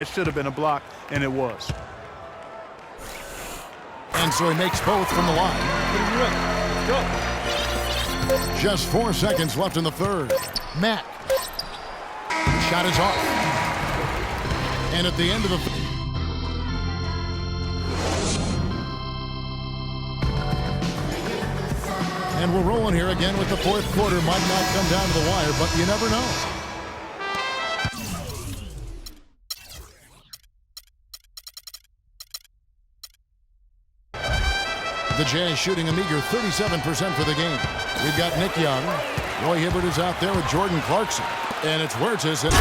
It should have been a block, and it was. And so he makes both from the line. Let's go. Just 4 seconds left in the third. Matt. The shot is off. And at the end of the and we're rolling here again with the fourth quarter. Might not come down to the wire, but you never know. The Jazz shooting a meager 37% for the game. We've got Nick Young. Roy Hibbert is out there with Jordan Clarkson. And it's Huertas and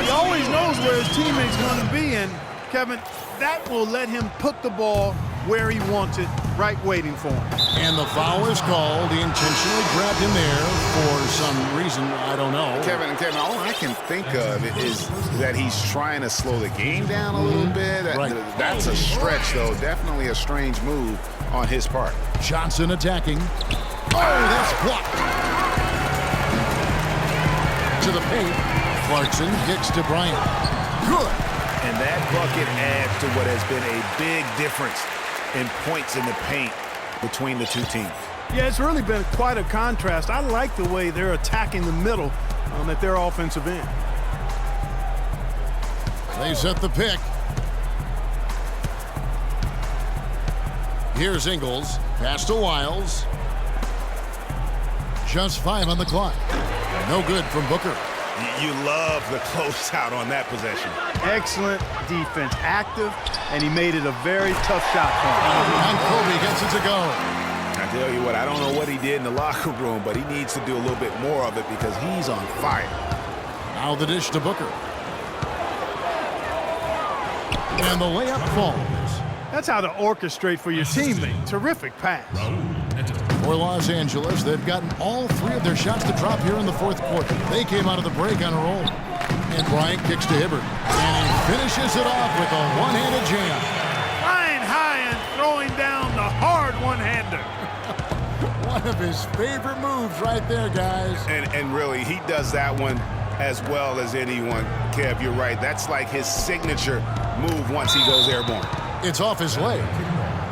He always knows where his teammate's going to be, and Kevin, that will let him put the ball where he wants it, right waiting for him. And the foul is called. He intentionally grabbed him there for some reason, I don't know. Kevin, all I can think of is that he's trying to slow the game down a little bit. Right. That's a stretch, though. Definitely a strange move on his part. Johnson attacking. Oh, that's blocked. To the paint. Clarkson kicks to Bryant. Good. And that bucket adds to what has been a big difference in points in the paint between the two teams. Yeah, it's really been quite a contrast. I like the way they're attacking the middle at their offensive end. They set the pick. Here's Ingles. Pass to Wiles. Just 5 on the clock. No good from Booker. You love the closeout on that possession. Excellent defense, active, and he made it a very tough shot for him. And Kobe gets it to go. I tell you what, I don't know what he did in the locker room, but he needs to do a little bit more of it because he's on fire. Now the dish to Booker. And the layup falls. That's how to orchestrate for your teammate. Terrific pass. For Los Angeles, they've gotten all 3 of their shots to drop here in the fourth quarter. They came out of the break on a roll. And Bryant kicks to Hibbert. And he finishes it off with a one-handed jam. Flying high and throwing down the hard one-hander. One of his favorite moves right there, guys. And really, he does that one as well as anyone. Kev, you're right. That's like his signature move once he goes airborne. It's off his leg.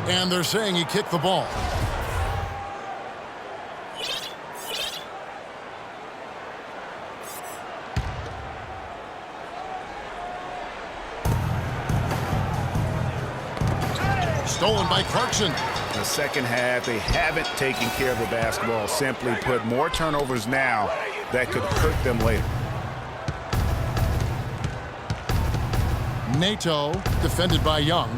And they're saying he kicked the ball. Stolen by Clarkson. The second half, they haven't taken care of the basketball. Simply put, more turnovers now that could hurt them later. Nato, defended by Young.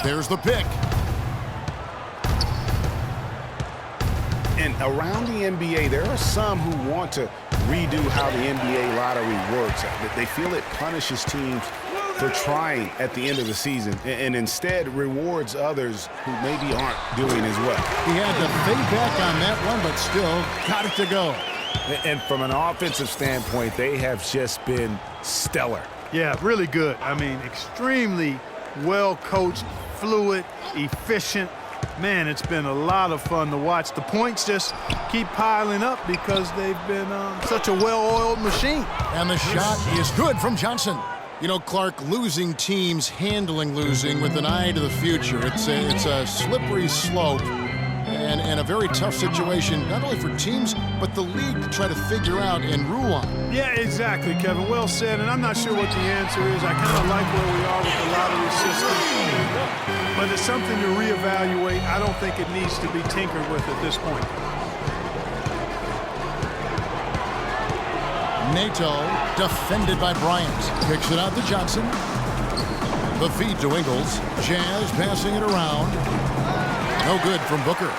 There's the pick. And around the NBA, there are some who want to redo how the NBA lottery works. They feel it punishes teams for trying at the end of the season and instead rewards others who maybe aren't doing as well. He had to fade back on that one, but still got it to go. And from an offensive standpoint, they have just been stellar. Yeah, really good. I mean, extremely well-coached, fluid, efficient. Man, it's been a lot of fun to watch. The points just keep piling up because they've been such a well-oiled machine. And the shot is good from Johnson. You know, Clark, losing teams, handling losing with an eye to the future. It's a slippery slope and a very tough situation, not only for teams, but the league to try to figure out and rule on. Yeah, exactly, Kevin. Well said, and I'm not sure what the answer is. I kind of like where we are with the lottery system. But it's something to reevaluate. I don't think it needs to be tinkered with at this point. Nato, defended by Bryant. Kicks it out to Johnson. The feed to Ingles. Jazz passing it around. No good from Booker.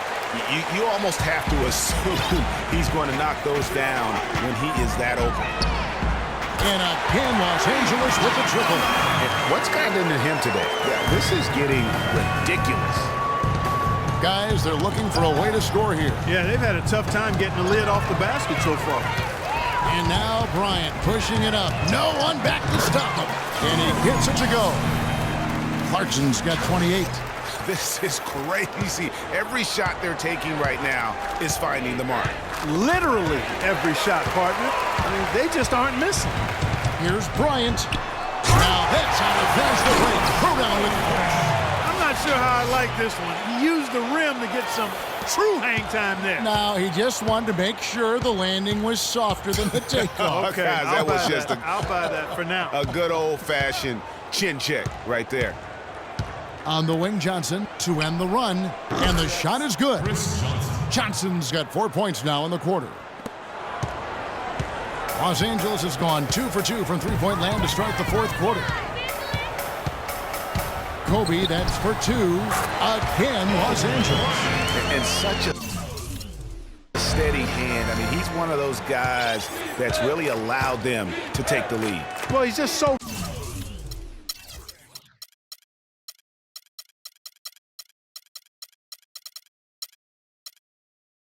You almost have to assume he's going to knock those down when he is that open. And again, Los Angeles with the triple. And what's gotten into him today? Yeah, this is getting ridiculous. Guys, they're looking for a way to score here. Yeah, they've had a tough time getting the lid off the basket so far. And now Bryant pushing it up. No one back to stop him. And he gets it to go. Clarkson's got 28. This is crazy. Every shot they're taking right now is finding the mark. Literally every shot, partner. I mean, they just aren't missing. Here's Bryant. Now that's how to finish the break. Throwdown with I'm not sure how I like this one. He used the rim to get some true hang time there. Now he just wanted to make sure the landing was softer than the takeoff. Okay, Guys, that was just I'll buy that for now. a good old-fashioned chin check right there. On the wing, Johnson to end the run, and the shot is good. Johnson's got 4 points now in the quarter. Los Angeles has gone 2 for 2 from three-point land to start the fourth quarter. Kobe, that's for 2. Again, Los Angeles. And such a steady hand. I mean, he's one of those guys that's really allowed them to take the lead. Well, he's just so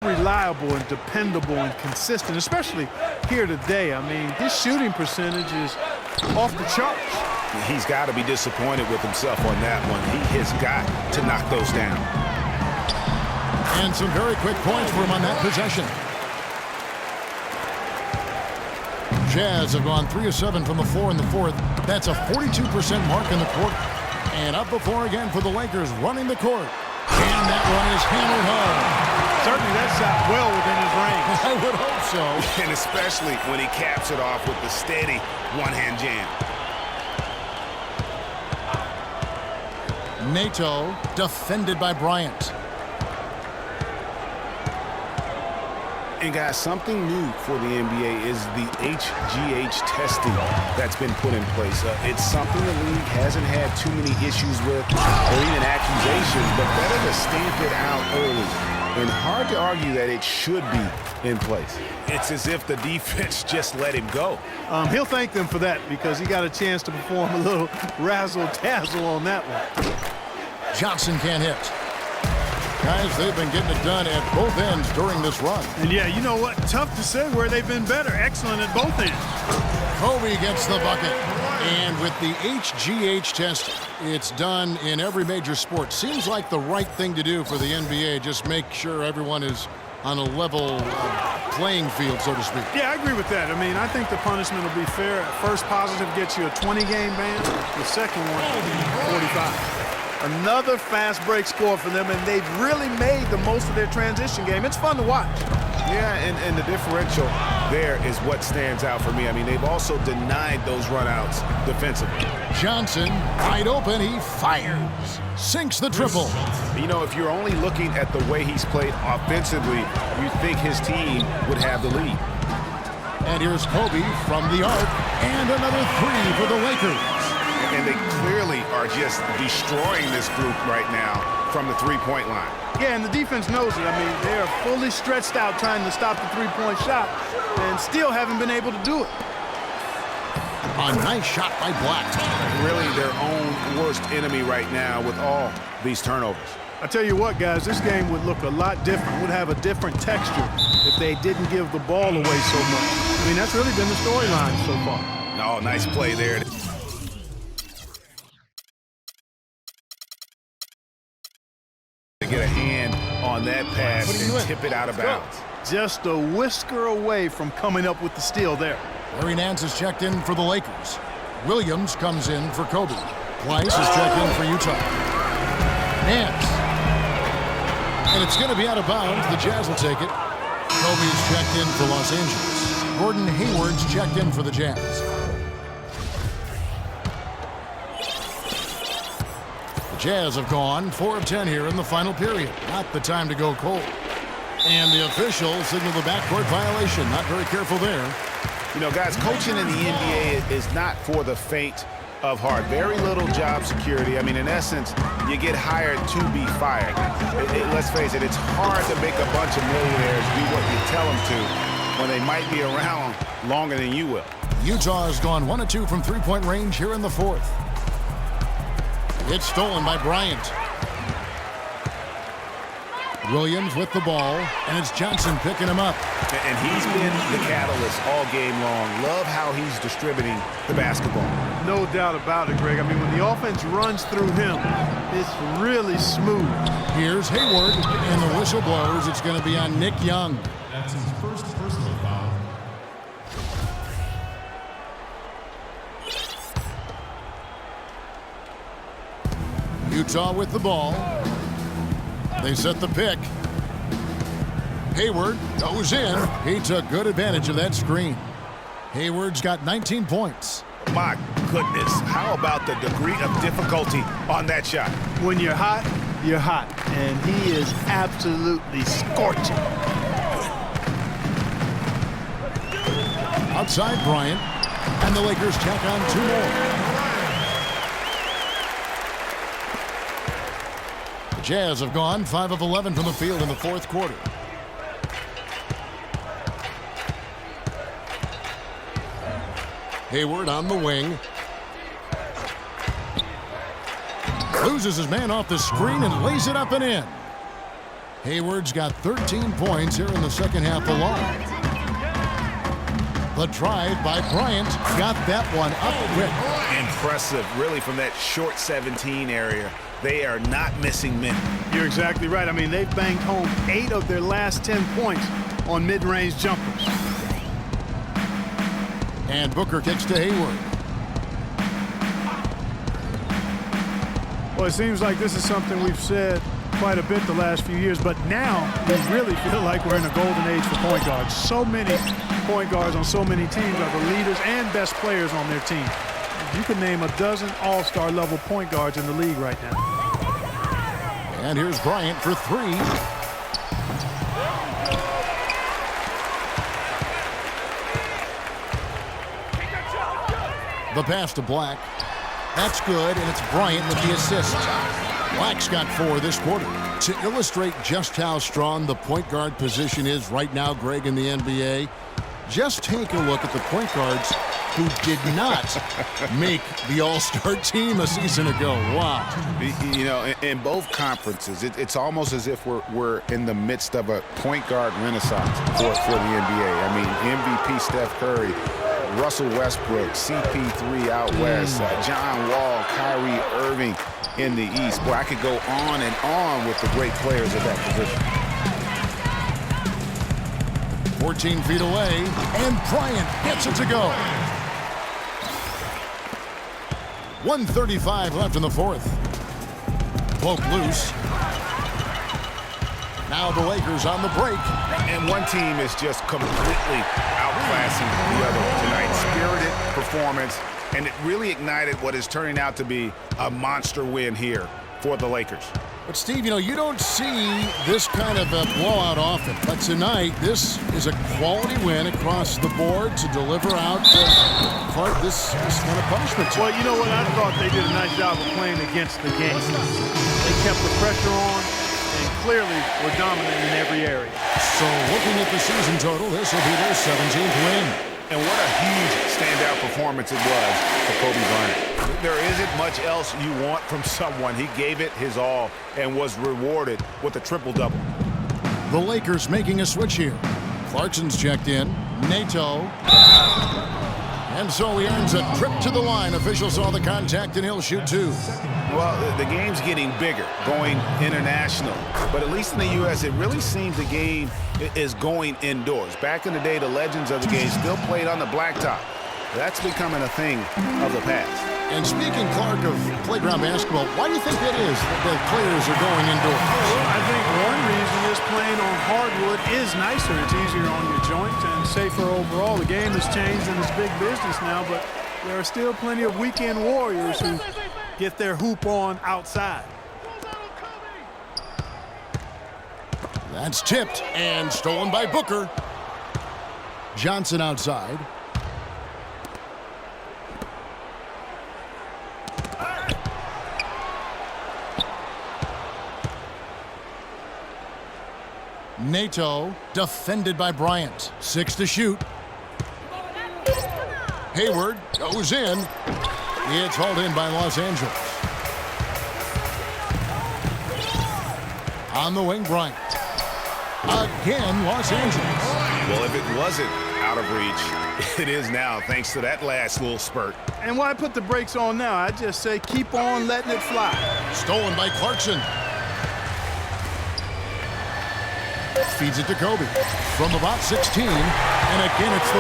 reliable and dependable and consistent, especially here today. I mean, his shooting percentage is off the charts. He's got to be disappointed with himself on that one. He has got to knock those down. And some very quick points for him on that possession. Jazz have gone 3 of 7 from the floor in the fourth. That's a 42% mark in the quarter. And up before again for the Lakers running the court. And that one is hammered home. Certainly that shot well within his range. I would hope so. And especially when he caps it off with the steady one-hand jam. Nato defended by Bryant. And guys, something new for the NBA is the HGH testing that's been put in place. It's something the league hasn't had too many issues with or even accusations, but better to stamp it out early. And hard to argue that it should be in place. It's as if the defense just let him go. He'll thank them for that because he got a chance to perform a little razzle-dazzle on that one. Johnson can't hit. Guys, they've been getting it done at both ends during this run. And yeah, you know what? Tough to say where they've been better. Excellent at both ends. Kobe gets the bucket. And with the HGH testing, it's done in every major sport. Seems like the right thing to do for the NBA. Just make sure everyone is on a level playing field, so to speak. Yeah, I agree with that. I mean, I think the punishment will be fair. First positive gets you a 20-game ban. The second one, 45. Another fast break score for them, and they've really made the most of their transition game. It's fun to watch. Yeah, and the differential there is what stands out for me. I mean, they've also denied those runouts defensively. Johnson, wide open, he fires. Sinks the triple. You know, if you're only looking at the way he's played offensively, you think his team would have the lead. And here's Kobe from the arc, and another 3 for the Lakers. And they clearly are just destroying this group right now from the three-point line. Yeah, and the defense knows it. I mean, they are fully stretched out trying to stop the three-point shot and still haven't been able to do it. A nice shot by Black. Really their own worst enemy right now with all these turnovers. I tell you what, guys, this game would look a lot different, would have a different texture if they didn't give the ball away so much. I mean, that's really been the storyline so far. Oh, nice play there. To get a hand on that pass and tip it out of bounds. Just a whisker away from coming up with the steal there. Larry Nance is checked in for the Lakers. Williams comes in for Kobe. Weiss is checked in for Utah. Nance. And it's going to be out of bounds. The Jazz will take it. Kobe is checked in for Los Angeles. Gordon Hayward's checked in for the Jazz. The Jazz have gone 4 of 10 here in the final period. Not the time to go cold. And the officials signal the backcourt violation. Not very careful there. You know, guys, coaching in the NBA is not for the faint of heart. Very little job security. I mean, in essence, you get hired to be fired. Let's face it, it's hard to make a bunch of millionaires do what you tell them to when they might be around longer than you will. Utah has gone 1 of 2 from three-point range here in the fourth. It's stolen by Bryant. Williams with the ball, and it's Johnson picking him up. And he's been the catalyst all game long. Love how he's distributing the basketball. No doubt about it, Greg. I mean, when the offense runs through him, it's really smooth. Here's Hayward, and the whistle blows. It's going to be on Nick Young. That's his first personal foul. Utah with the ball. They set the pick. Hayward goes in. He took good advantage of that screen. Hayward's got 19 points. My goodness, how about the degree of difficulty on that shot? When you're hot, you're hot. And he is absolutely scorching. Outside Bryant. And the Lakers tack on 2 more. The Jazz have gone 5 of 11 from the field in the 4th quarter. Hayward on the wing. Loses his man off the screen and lays it up and in. Hayward's got 13 points here in the second half alone. The drive by Bryant got that one up quick. Impressive, really, from that short 17 area. They are not missing men. You're exactly right. I mean, they've banged home 8 of their last 10 points on mid-range jumpers. And Booker kicks to Hayward. Well, it seems like this is something we've said quite a bit the last few years, but now we really feel like we're in a golden age for point guards. So many point guards on so many teams are the leaders and best players on their team. You can name a dozen all-star level point guards in the league right now. And here's Bryant for 3. The pass to Black. That's good, and it's Bryant with the assist. Black's got 4 this quarter. To illustrate just how strong the point guard position is right now, Greg, in the NBA, just take a look at the point guards who did not make the All-Star team a season ago. Wow. You know, in both conferences, it's almost as if we're in the midst of a point guard renaissance for the NBA. I mean, MVP Steph Curry, Russell Westbrook, CP3 out west, John Wall, Kyrie Irving in the East. Boy, I could go on and on with the great players at that position. 14 feet away, and Bryant gets it to go. 1:35 left in the 4th. Poke loose. Now the Lakers on the break. And one team is just completely outclassing the other tonight. Spirited performance, and it really ignited what is turning out to be a monster win here for the Lakers. But, Steve, you know, you don't see this kind of a blowout often. But tonight, this is a quality win across the board to deliver out Clark this kind of punishment. Well, you know what? I thought they did a nice job of playing against the game. They kept the pressure on and clearly were dominant in every area. So, looking at the season total, this will be their 17th win. And what a huge standout performance it was for Kobe Bryant. There isn't much else you want from someone. He gave it his all and was rewarded with a triple-double. The Lakers making a switch here. Clarkson's checked in. Nato. And so he earns a trip to the line. Official saw the contact and he'll shoot 2. Well, the game's getting bigger, going international. But at least in the U.S., it really seems the game is going indoors. Back in the day, the legends of the game still played on the blacktop. That's becoming a thing of the past. And speaking, Clark, of playground basketball, why do you think that is that the players are going indoors? Well, I think one reason is playing on hardwood is nicer. It's easier on your joints and safer overall. The game has changed and it's big business now, but there are still plenty of weekend warriors who get their hoop on outside. That's tipped and stolen by Booker. Johnson outside. Nato defended by Bryant. 6 to shoot. Hayward goes in. It's hauled in by Los Angeles. On the wing, Bryant. Again, Los Angeles. Well, if it wasn't out of reach, it is now, thanks to that last little spurt. And why put the brakes on now? I just say keep on letting it fly. Stolen by Clarkson. Feeds it to Kobe from about 16. And again, it's the